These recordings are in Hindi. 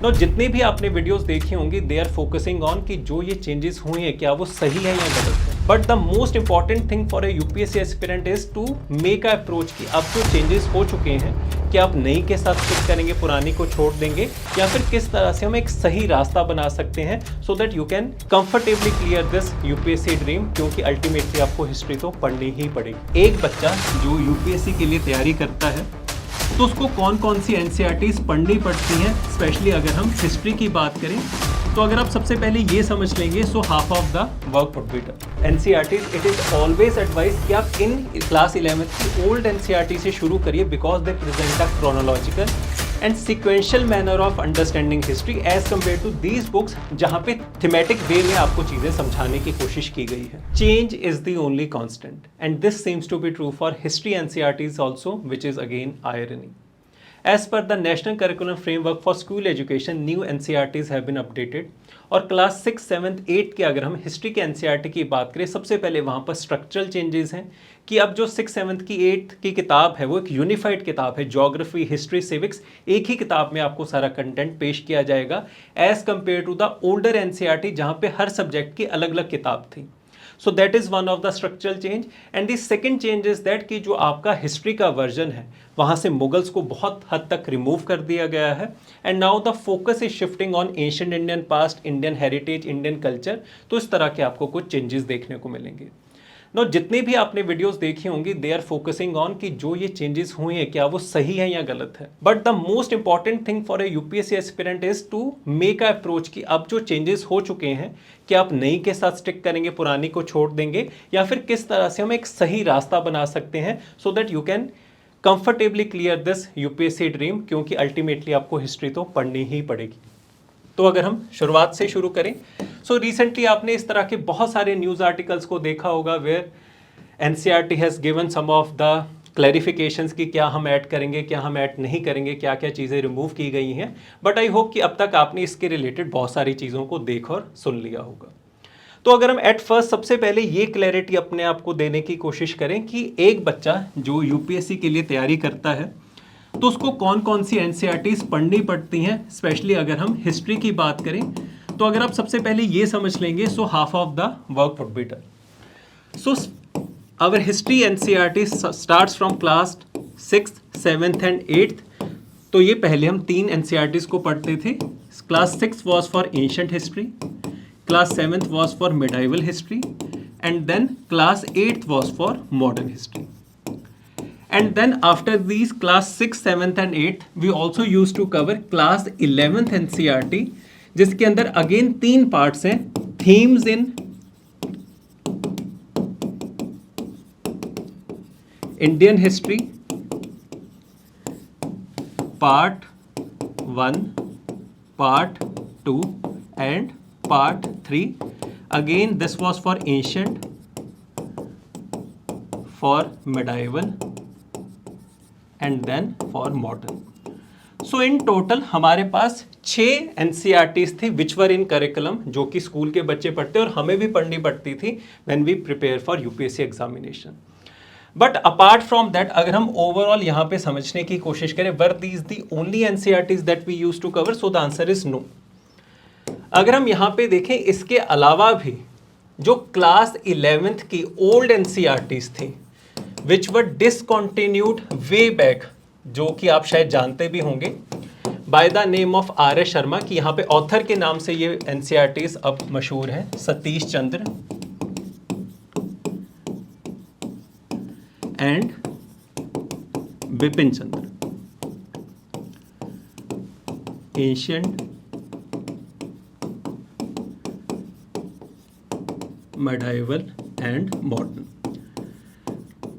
नो जितने भी आपने वीडियोस देखी होंगी दे आर फोकसिंग ऑन कि जो ये चेंजेस हुए हैं क्या वो सही है या गलत है। But the most important thing for a UPSC aspirant is to make a approach कि अब जो चेंजेस हो चुके हैं क्या आप नई के साथ स्टिक करेंगे, पुरानी को छोड़ देंगे, या फिर किस तरह से हम एक सही रास्ता बना सकते हैं so that you can comfortably clear this UPSC dream. क्योंकि अल्टीमेटली आपको हिस्ट्री तो पढ़नी ही पड़ेगी। एक बच्चा जो यूपीएससी के लिए तैयारी करता है तो उसको कौन कौन सी एनसीईआरटीज़ पढ़नी पड़ती हैं, स्पेशली अगर हम हिस्ट्री की बात करें। तो अगर आप सबसे पहले ये समझ लेंगे so half of the work would be done. NCERTs it is always advice कि आप इन क्लास 11th की ओल्ड एनसीईआरटी से शुरू करिए because they present a chronological and sequential manner of understanding history as compare to these books जहाँ पे थीमेटिक वे में आपको चीज़ें समझाने की कोशिश की गई है। Change is the only constant and this seems to be true for history NCERTs also, which is again irony. As per the National Curriculum Framework for School Education, new NCERTs have been updated और क्लास 6, 7, 8 के अगर हम हिस्ट्री के एनसीईआरटी की बात करें, सबसे पहले वहाँ पर स्ट्रक्चरल चेंजेस हैं कि अब जो 6, 7 की 8 की किताब है वो एक यूनिफाइड किताब है। ज्योग्राफी, हिस्ट्री, सिविक्स एक ही किताब में आपको सारा कंटेंट पेश किया जाएगा as compare to the older NCERT जहाँ पे हर सब्जेक्ट की अलग अलग किताब थी। So that is one of the structural change. And the second change is that कि जो आपका हिस्ट्री का वर्जन है वहाँ से मुगल्स को बहुत हद तक रिमूव कर दिया गया है and now the focus is shifting on ancient Indian past, Indian heritage, Indian culture. तो इस तरह के आपको कुछ चेंजेस देखने को मिलेंगे। नो जितने भी आपने वीडियोस देखी होंगी दे आर फोकसिंग ऑन कि जो ये चेंजेस हुए हैं क्या वो सही है या गलत है। But the most important thing for a UPSC aspirant is to make a approach कि अब जो चेंजेस हो चुके हैं क्या आप नई के साथ स्टिक करेंगे, पुरानी को छोड़ देंगे, या फिर किस तरह से हम एक सही रास्ता बना सकते हैं so that you can comfortably clear this UPSC dream. क्योंकि अल्टीमेटली आपको हिस्ट्री तो पढ़नी ही पड़ेगी। तो अगर हम शुरुआत से शुरू करें सो रिसेंटली आपने इस तरह के बहुत सारे न्यूज़ आर्टिकल्स को देखा होगा where NCERT has given some of the clarifications कि क्या हम ऐड करेंगे, क्या हम ऐड नहीं करेंगे, क्या क्या चीज़ें रिमूव की गई हैं। बट आई होप कि अब तक आपने इसके रिलेटेड बहुत सारी चीज़ों को देख और सुन लिया होगा। तो अगर हम एट फर्स्ट सबसे पहले ये क्लैरिटी अपने आप को देने की कोशिश करें कि एक बच्चा जो यूपीएससी के लिए तैयारी करता है तो उसको कौन कौन सी एनसीईआरटीज़ पढ़नी पड़ती हैं, स्पेशली अगर हम हिस्ट्री की बात करें। तो अगर आप सबसे पहले ये समझ लेंगे so half of the work would be done. So our history NCERT starts from class 6, 7th and 8th। तो ये पहले हम 3 एनसीईआरटीज़ को पढ़ते थे। Class 6 was for ancient history, class 7th was for medieval history and then class 8th was for modern history. And then after these class 6, 7th and 8th, we also used to cover class 11th NCERT, जिसके अंदर अगेन 3 पार्ट्स हैं। Themes in Indian history, part 1, part 2 and part 3। Again this was for ancient, for medieval and then for modern. So in total हमारे पास 6 एनसीईआरटीज़ थी विच वर इन करिकुलम, जो कि स्कूल के बच्चे पढ़ते और हमें भी पढ़नी पड़ती थी when we prepare for UPSC examination. But apart from that अगर हम ओवरऑल यहाँ पे समझने की कोशिश करें were these the only NCERTs that we used to cover, so the answer is no. अगर हम यहाँ पे देखें इसके अलावा भी जो क्लास 11th की ओल्ड एनसीईआरटीज़ थी विच वर डिसकॉन्टिन्यूड वे बैक, जो कि आप शायद जानते भी होंगे bye the name of are S Sharma, कि यहाँ पे ऑथर के नाम से ये एनसीईआरटीज़ अब मशहूर हैं, Satish Chandra and Vipin Chandra. Ancient, medieval and modern.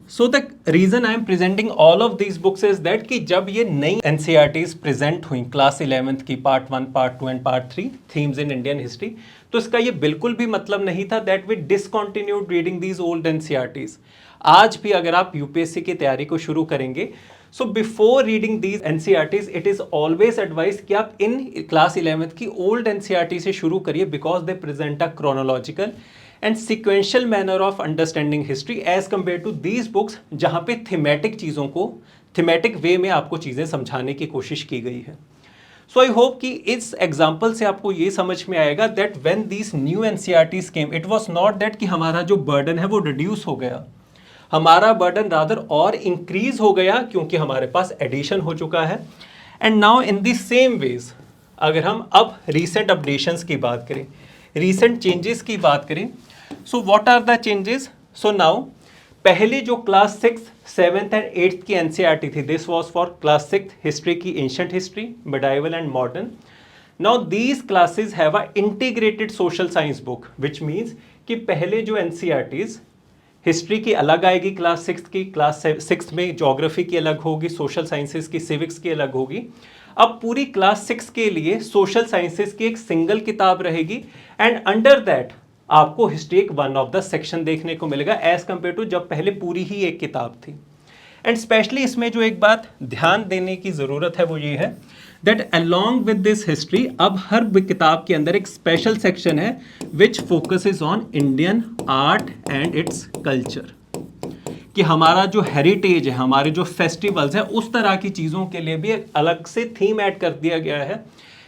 So the reason I am presenting all of these books is that कि जब ये नई NCERTs प्रेजेंट हुई क्लास 11th की part 1, part 2 and part 3 themes in Indian history, तो इसका ये बिल्कुल भी मतलब नहीं था that we discontinued reading these old NCERTs। आज भी अगर आप यूपीएससी की तैयारी को शुरू करेंगे so before reading these NCERTs it is always advice कि आप इन क्लास 11th की ओल्ड एनसीईआरटी से शुरू करिए because they present a chronological and sequential manner of understanding history as compare to these books जहाँ पे थीमेटिक चीज़ों को थीमेटिक वे में आपको चीज़ें समझाने की कोशिश की गई है। सो आई होप कि इस एग्जाम्पल से आपको ये समझ में आएगा that when these new NCERTs came, it was not that कि हमारा जो बर्डन है वो रिड्यूस हो गया, हमारा बर्डन रादर और इंक्रीज हो गया क्योंकि हमारे पास एडिशन हो चुका है। And now in the same ways अगर हम अब रीसेंट अपडेशंस की बात करें, रीसेंट चेंजेस की बात करें, so what are the changes? So now पहले जो क्लास 6, 7th एंड 8th की एनसीईआरटी थी, this was for class 6 history की ancient history, medieval and modern. Now these classes have a integrated social science book, which means कि पहले जो एनसीईआरटीज हिस्ट्री की अलग आएगी क्लास 6 की, क्लास 6 में ज्योग्राफी की अलग होगी, सोशल साइंसेस की, सिविक्स की अलग होगी। अब पूरी क्लास 6 के लिए सोशल साइंसेस की एक सिंगल किताब रहेगी एंड अंडर दैट आपको हिस्ट्री एक वन ऑफ द सेक्शन देखने को मिलेगा एज कंपेयर टू जब पहले पूरी ही एक किताब थी। एंड स्पेशली इसमें जो एक बात ध्यान देने की ज़रूरत है वो ये है that along with this history अब हर किताब के अंदर एक स्पेशल सेक्शन है which focuses on Indian art and its culture, कि हमारा जो हेरिटेज है, हमारे जो फेस्टिवल्स हैं, उस तरह की चीज़ों के लिए भी एक अलग से थीम ऐड कर दिया गया है।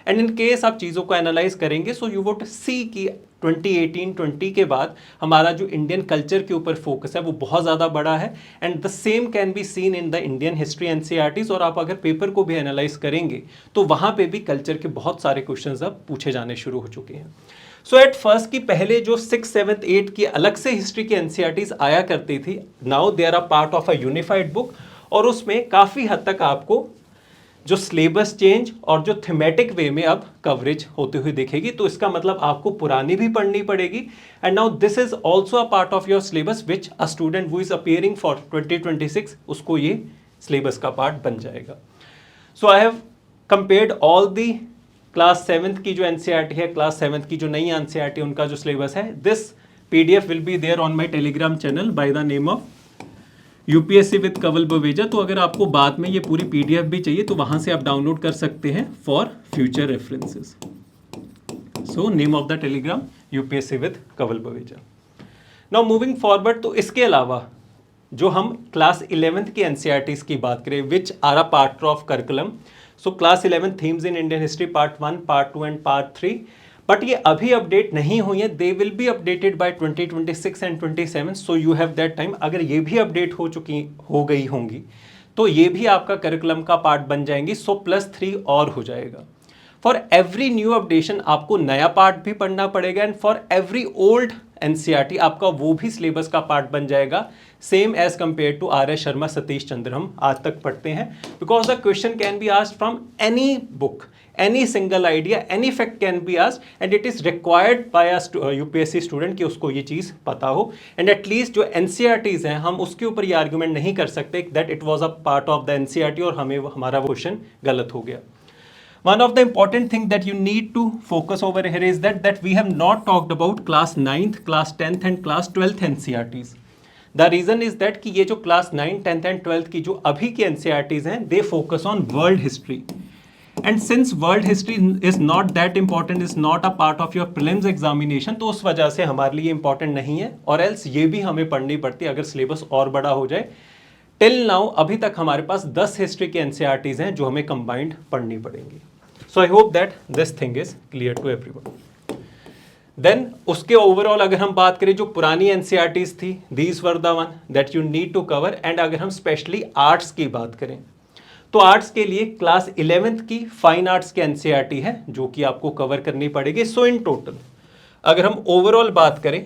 एंड इन केस आप चीज़ों को एनालाइज करेंगे सो यू वुड सी कि 2018-20 के बाद हमारा जो इंडियन कल्चर के ऊपर फोकस है वो बहुत ज़्यादा बड़ा है। And the same can be seen in the Indian history NCERTs. और आप अगर पेपर को भी एनालाइज करेंगे तो वहाँ पे भी कल्चर के बहुत सारे क्वेश्चंस अब पूछे जाने शुरू हो चुके हैं। सो एट फर्स्ट की पहले जो 6, 7, 8 की अलग से हिस्ट्री की एनसीईआरटीज आया करती थी, now they are a part of a unified book. और उसमें काफ़ी हद तक आपको जो सिलेबस चेंज और जो थीमेटिक वे में अब कवरेज होते हुए दिखेगी। तो इसका मतलब आपको पुरानी भी पढ़नी पड़ेगी। And now this is also a part of your syllabus which a student who is appearing for 2026 उसको ये सिलेबस का पार्ट बन जाएगा। So I have compared all the class 7th की जो एनसीईआरटी है, क्लास 7th की जो नई एनसीईआरटी उनका जो सिलेबस है, this PDF will be there on my Telegram channel by the name of UPSC with Kanwal Baweja. तो अगर आपको बाद में ये पूरी पीडीएफ भी चाहिए तो वहां से आप डाउनलोड कर सकते हैं for future references. So name of the Telegram UPSC with Kanwal Baweja. Now moving forward, तो इसके अलावा जो हम क्लास 11th की एनसीईआरटीज की बात करें which are a part of curriculum, so class 11 themes in Indian history part 1, part 2 and part 3, but ये अभी अपडेट नहीं हुई है। They will be updated by 2026 and 27, so you have that time. अगर ये भी अपडेट हो गई होंगी तो ये भी आपका करिकुलम का पार्ट बन जाएंगी। सो +3 और हो जाएगा। फॉर एवरी न्यू अपडेशन आपको नया पार्ट भी पढ़ना पड़ेगा and for every old NCERT आपका वो भी सिलेबस का पार्ट बन जाएगा, same as compare to R S Sharma, Satish Chandra हम आज तक पढ़ते हैं। Because the question can be asked from any book, any single idea, any fact can be asked and it is required by a UPSC student कि उसको ये चीज़ पता हो। and at least जो NCERTs हैं हम उसके ऊपर ये argument नहीं कर सकते that it was a part of the NCERT और हमें हमारा क्वेश्चन गलत हो गया। One of the important thing that you need to focus over here is that we have not talked about class 9th, class 10th and class 12th NCERTs. The reason is that कि ये जो class 9, 10th and 12th की जो अभी की NCERTs हैं they focus on world history. And since world history is not that important, is not a part of your prelims examination, तो उस वजह से हमारे लिए important नहीं है और else ये भी हमें पढ़नी पड़ती है अगर सिलेबस और बड़ा हो जाए। टिल नाउ अभी तक हमारे पास 10 हिस्ट्री के एनसीईआरटीज हैं जो हमें कंबाइंड पढ़नी पड़ेंगी। So I hope that this thing is clear to everyone. Then उसके ओवरऑल अगर हम बात करें जो पुरानी एनसीईआरटीज थी, these were the one that you need to cover. And अगर हम स्पेशली आर्ट्स की बात करें तो आर्ट्स के लिए क्लास 11th की फाइन आर्ट्स की एनसीईआरटी है जो कि आपको कवर करनी पड़ेगी। सो इन टोटल अगर हम ओवरऑल बात करें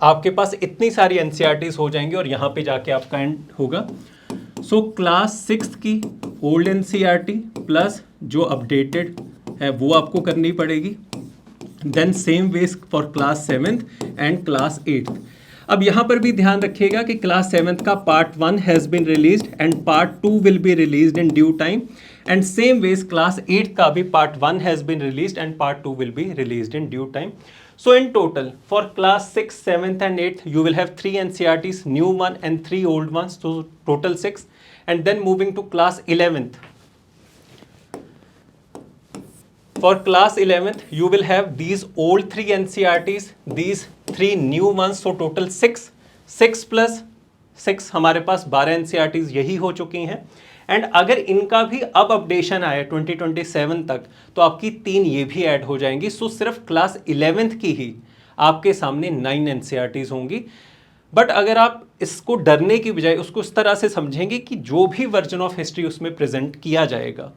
आपके पास इतनी सारी एनसीईआरटीज हो जाएंगी और यहाँ पे जाके आपका एंड होगा। सो क्लास 6 की ओल्ड एनसीईआरटी प्लस जो अपडेटेड है वो आपको करनी पड़ेगी। Then same ways for class 7th and class 8th। अब यहाँ पर भी ध्यान रखिएगा कि क्लास 7th का part 1 has been released and part 2 will be released in due time. And same ways class 8 का भी part 1 has been released and part 2 will be released in due time. So in total for class 6, 7th and 8th you will have 3 NCERTs, new one and 3 old ones, so total 6. And then moving to class 11th. For class 11th, you will have these old 3 NCERTs, these 3 new ones, so total 6. 6 plus 6 हमारे पास 12 NCERTs यही हो चुकी हैं। एंड अगर इनका भी अब अपडेशन आया 2027 तक तो आपकी 3 ये भी ऐड हो जाएंगी। सो सिर्फ क्लास 11th की ही आपके सामने 9 एनसीईआरटीज होंगी। बट अगर आप इसको डरने की बजाय उसको इस तरह से समझेंगे कि जो भी वर्जन ऑफ हिस्ट्री उसमें प्रेजेंट किया जाएगा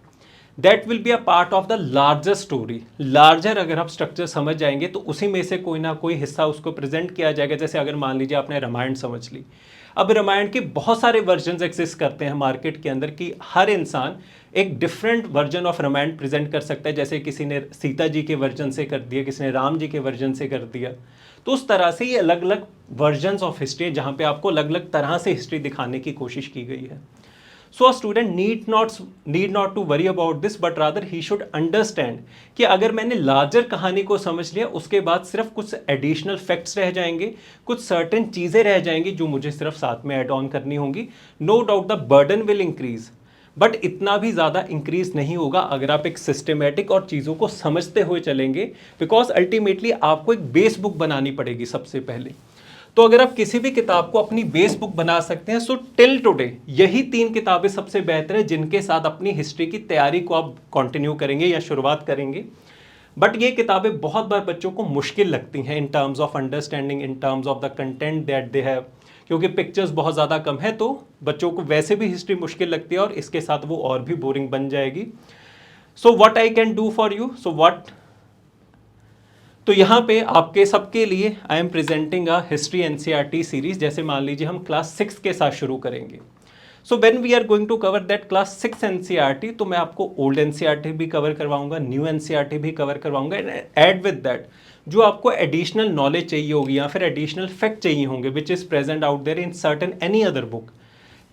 that will be a part of the larger story. Larger अगर आप स्ट्रक्चर समझ जाएंगे तो उसी में से कोई ना कोई हिस्सा उसको प्रेजेंट किया जाएगा। जैसे अगर मान लीजिए आपने रामायण समझ ली, अब रामायण के बहुत सारे वर्जन्स एग्जिस्ट करते हैं मार्केट के अंदर कि हर इंसान एक different version of Ramayana present कर सकता है। जैसे किसी ने सीता जी के वर्जन से कर दिया, किसी ने राम जी के वर्जन से कर दिया। तो उस तरह से ये अलग अलग वर्जन्स ऑफ हिस्ट्री जहाँ पे आपको अलग अलग तरह से हिस्ट्री दिखाने की कोशिश की गई है। So a student need not to worry about this, but rather he should understand कि अगर मैंने लार्जर कहानी को समझ लिया उसके बाद सिर्फ कुछ एडिशनल फैक्ट्स रह जाएंगे, कुछ सर्टेन चीज़ें रह जाएंगी जो मुझे सिर्फ साथ में ऐड ऑन करनी होंगी। No doubt the burden will increase, but इतना भी ज़्यादा इंक्रीज नहीं होगा अगर आप एक सिस्टमेटिक और चीज़ों को समझते हुए चलेंगे। बिकॉज अल्टीमेटली आपको एक बेस बुक बनानी पड़ेगी सबसे पहले। तो अगर आप किसी भी किताब को अपनी बेस बुक बना सकते हैं, सो टिल टुडे यही 3 किताबें सबसे बेहतर है जिनके साथ अपनी हिस्ट्री की तैयारी को आप कंटिन्यू करेंगे या शुरुआत करेंगे। बट ये किताबें बहुत बार बच्चों को मुश्किल लगती हैं in terms of understanding, in terms of the content that they have, क्योंकि पिक्चर्स बहुत ज़्यादा कम है तो बच्चों को वैसे भी हिस्ट्री मुश्किल लगती है और इसके साथ वो और भी बोरिंग बन जाएगी। So what I can do for you, तो यहाँ पे आपके सबके लिए I am presenting a history NCERT series. जैसे मान लीजिए हम क्लास 6 के साथ शुरू करेंगे। So when we are going to cover that class 6 NCERT, तो मैं आपको ओल्ड एनसीईआरटी भी कवर करवाऊंगा, न्यू एनसीईआरटी भी कवर करवाऊंगा, एंड ऐड विद दैट जो आपको एडिशनल नॉलेज चाहिए होगी या फिर एडिशनल फैक्ट चाहिए होंगे which is present out there in certain any other book,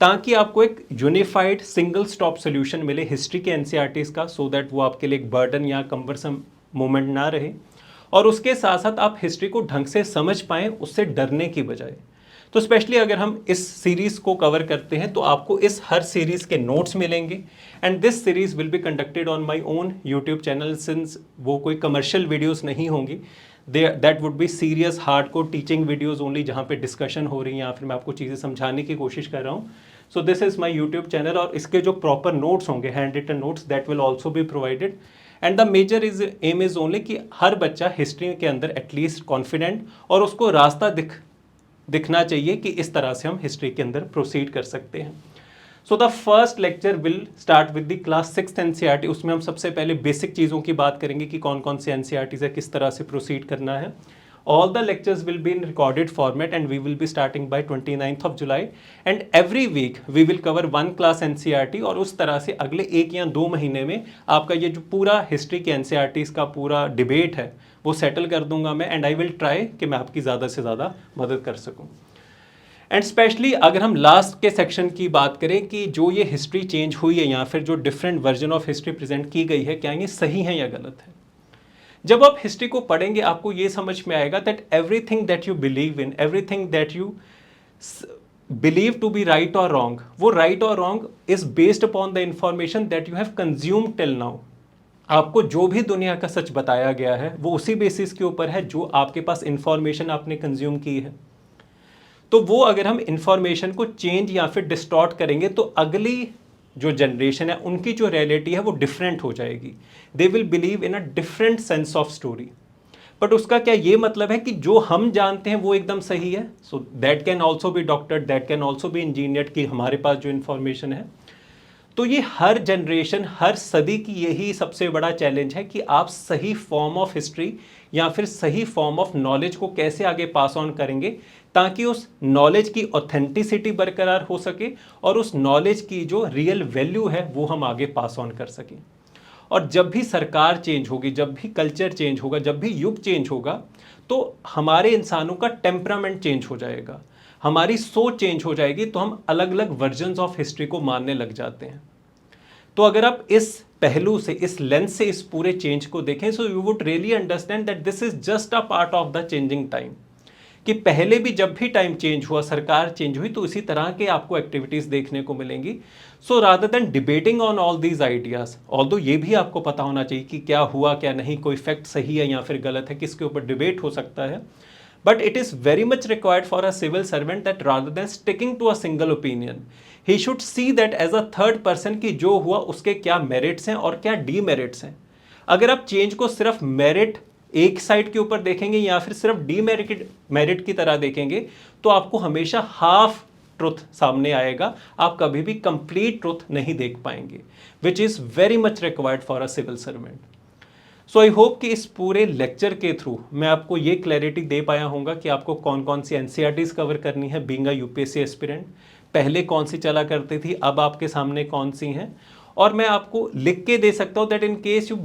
ताकि आपको एक यूनिफाइड सिंगल स्टॉप सोल्यूशन मिले हिस्ट्री के एनसीईआरटीज का, सो दैट वो आपके लिए एक बर्डन या कम्बरसम मोमेंट ना रहे और उसके साथ साथ आप हिस्ट्री को ढंग से समझ पाएँ उससे डरने की बजाय। तो स्पेशली अगर हम इस सीरीज़ को कवर करते हैं तो आपको इस हर सीरीज़ के नोट्स मिलेंगे and this series will be conducted on my own YouTube channel, since वो कोई कमर्शियल वीडियोस नहीं होंगी, that would be serious hardcore teaching videos only, जहाँ पे डिस्कशन हो रही है या फिर मैं आपको चीज़ें समझाने की कोशिश कर रहा हूँ। So this is my YouTube channel और इसके जो प्रॉपर नोट्स होंगे, hand written notes, that will also be provided. And the major aim is only कि हर बच्चा हिस्ट्री के अंदर एटलीस्ट कॉन्फिडेंट और उसको रास्ता दिखना चाहिए कि इस तरह से हम हिस्ट्री के अंदर प्रोसीड कर सकते हैं। So the first lecture will start with the class 6 NCERT. उसमें हम सबसे पहले बेसिक चीज़ों की बात करेंगे कि कौन कौन से एनसीईआरटी है, किस तरह से प्रोसीड करना है। All the lectures will be in recorded format and we will be starting by 29th of July and every week we will cover one class NCERT और उस तरह से अगले 1 या 2 महीने में आपका ये जो पूरा हिस्ट्री के NCERTs का पूरा डिबेट है वो सेटल कर दूंगा मैं एंड आई विल ट्राई कि मैं आपकी ज़्यादा से ज़्यादा मदद कर सकूँ। एंड स्पेशली अगर हम लास्ट के सेक्शन की बात करें कि जो ये हिस्ट्री चेंज हुई है या फिर जो different version of history present की गई है, क्या ये सही है या गलत है। जब आप हिस्ट्री को पढ़ेंगे आपको ये समझ में आएगा that everything that you believe in, everything that you believe to be right और रॉन्ग, वो राइट और wrong is based upon the information that you have consumed till now. आपको जो भी दुनिया का सच बताया गया है वो उसी बेसिस के ऊपर है जो आपके पास इंफॉर्मेशन आपने कंज्यूम की है। तो वो अगर हम इंफॉर्मेशन को चेंज या फिर डिस्टॉर्ट करेंगे तो अगली जो जनरेशन है उनकी जो रियलिटी है वो डिफरेंट हो जाएगी। They will believe in a different sense of story. But उसका क्या ये मतलब है कि जो हम जानते हैं वो एकदम सही है? So that can also be doctor, that can also be engineer कि हमारे पास जो इन्फॉर्मेशन है। तो ये हर जनरेशन, हर सदी की यही सबसे बड़ा चैलेंज है कि आप सही फॉर्म ऑफ हिस्ट्री या फिर सही फॉर्म ऑफ नॉलेज को कैसे आगे पास ऑन करेंगे ताकि उस नॉलेज की ऑथेंटिसिटी बरकरार हो सके और उस नॉलेज की जो रियल वैल्यू है वो हम आगे पास ऑन कर सकें। और जब भी सरकार चेंज होगी, जब भी कल्चर चेंज होगा, जब भी युग चेंज होगा तो हमारे इंसानों का टेम्परामेंट चेंज हो जाएगा, हमारी सोच चेंज हो जाएगी, तो हम अलग अलग वर्जन्स ऑफ हिस्ट्री को मानने लग जाते हैं। तो अगर आप इस पहलू से, इस लेंस से इस पूरे चेंज को देखें, so you would really understand that this is just a part of the changing time. कि पहले भी जब भी टाइम चेंज हुआ, सरकार चेंज हुई, तो इसी तरह के आपको एक्टिविटीज़ देखने को मिलेंगी। So rather than debating on all these ideas, although ये भी आपको पता होना चाहिए कि क्या हुआ क्या नहीं, कोई फैक्ट सही है या फिर गलत है, किसके ऊपर डिबेट हो सकता है, But it is very much required for a civil servant that rather than sticking to a single opinion, he should see that as a third person कि जो हुआ उसके क्या merits हैं और क्या demerits हैं. अगर आप चेंज को सिर्फ मेरिट एक साइड के ऊपर देखेंगे या फिर सिर्फ मेरिट की तरह देखेंगे तो आपको हमेशा हाफ ट्रुथ सामने आएगा, आप कभी भी कंप्लीट ट्रुथ नहीं देख पाएंगे, which is very much required for a civil servant. So I hope कि इस पूरे लेक्चर के थ्रू मैं आपको ये क्लैरिटी दे पाया होगा कि आपको कौन कौन सी एनसीईआरटीज कवर करनी है बीइंग अ यूपीएससी एस्पिरेंट, पहले कौन सी चला करती थी, अब आपके सामने कौन सी हैं, और मैं आपको लिख के दे सकता हूँ that in case you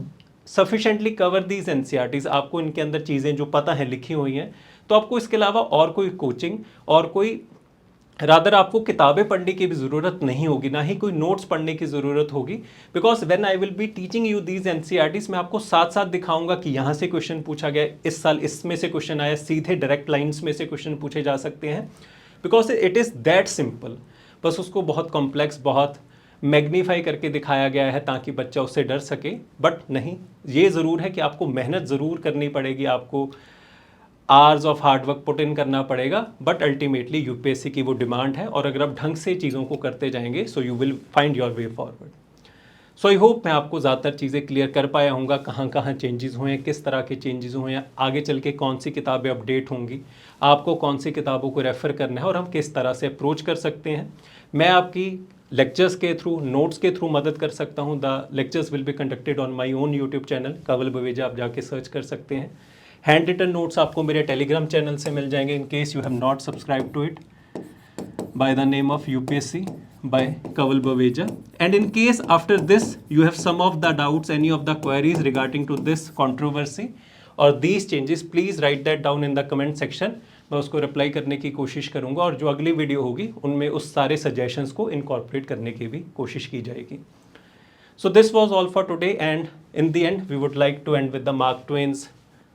sufficiently cover these NCERTs, आपको इनके अंदर चीज़ें जो पता है लिखी हुई हैं, तो आपको इसके अलावा और कोई कोचिंग और कोई रादर आपको किताबें पढ़ने की भी ज़रूरत नहीं होगी, ना ही कोई नोट्स पढ़ने की ज़रूरत होगी. Because when I will be teaching you these NCERTs, मैं आपको साथ साथ दिखाऊंगा कि यहाँ से क्वेश्चन पूछा गया, इस साल इसमें से क्वेश्चन आया, सीधे डायरेक्ट लाइन्स में से क्वेश्चन पूछे जा सकते हैं. Because it is that simple. बस उसको बहुत कॉम्प्लेक्स, बहुत मैग्नीफाई करके दिखाया गया है ताकि बच्चा उससे डर सके. बट नहीं, ये ज़रूर है कि आपको मेहनत ज़रूर करनी पड़ेगी, आपको hours of hard work put in करना पड़ेगा, बट अल्टीमेटली यूपीएससी की वो डिमांड है, और अगर आप ढंग से चीज़ों को करते जाएंगे so you will find your way forward. So I hope मैं आपको ज़्यादातर चीज़ें क्लियर कर पाया हूँगा, कहाँ कहाँ चेंजेस हुए हैं, किस तरह के चेंजेस हुए हैं, आगे चल के कौन सी किताबें अपडेट होंगी, आपको कौन सी किताबों को रेफ़र करना है और हम किस तरह से अप्रोच कर सकते हैं. मैं आपकी लेक्चर्स के थ्रू, नोट्स के थ्रू मदद कर सकता हूँ. The lectures will be conducted on my own YouTube channel Kawal Baweja, आप जाके सर्च कर सकते हैं. हैंड रिटन नोट्स आपको मेरे टेलीग्राम चैनल से मिल जाएंगे in case you have not subscribe to it, by the name of UPSC by Kaval Baweja. And in case after this you have some of the doubts, any of the queries regarding to this controversy or these changes, please write that down in the comment section. मैं उसको रिप्लाई करने की कोशिश करूँगा, और जो अगली वीडियो होगी उनमें उस सारे सजेशंस को इनकॉर्पोरेट करने की भी कोशिश की जाएगी. So this was all for today, and in the end we would like to end with the Mark Twain's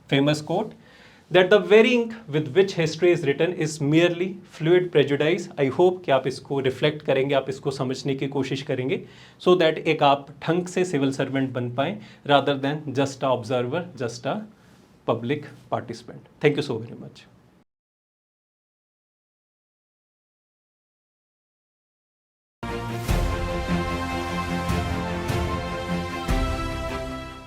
famous quote that the very ink with which history is written is merely fluid prejudice. I hope कि आप इसको रिफ्लेक्ट करेंगे, आप इसको समझने की कोशिश करेंगे, so that एक आप ढंग से सिविल सर्वेंट बन पाएं rather than just a observer, just a public participant. Thank you so very much.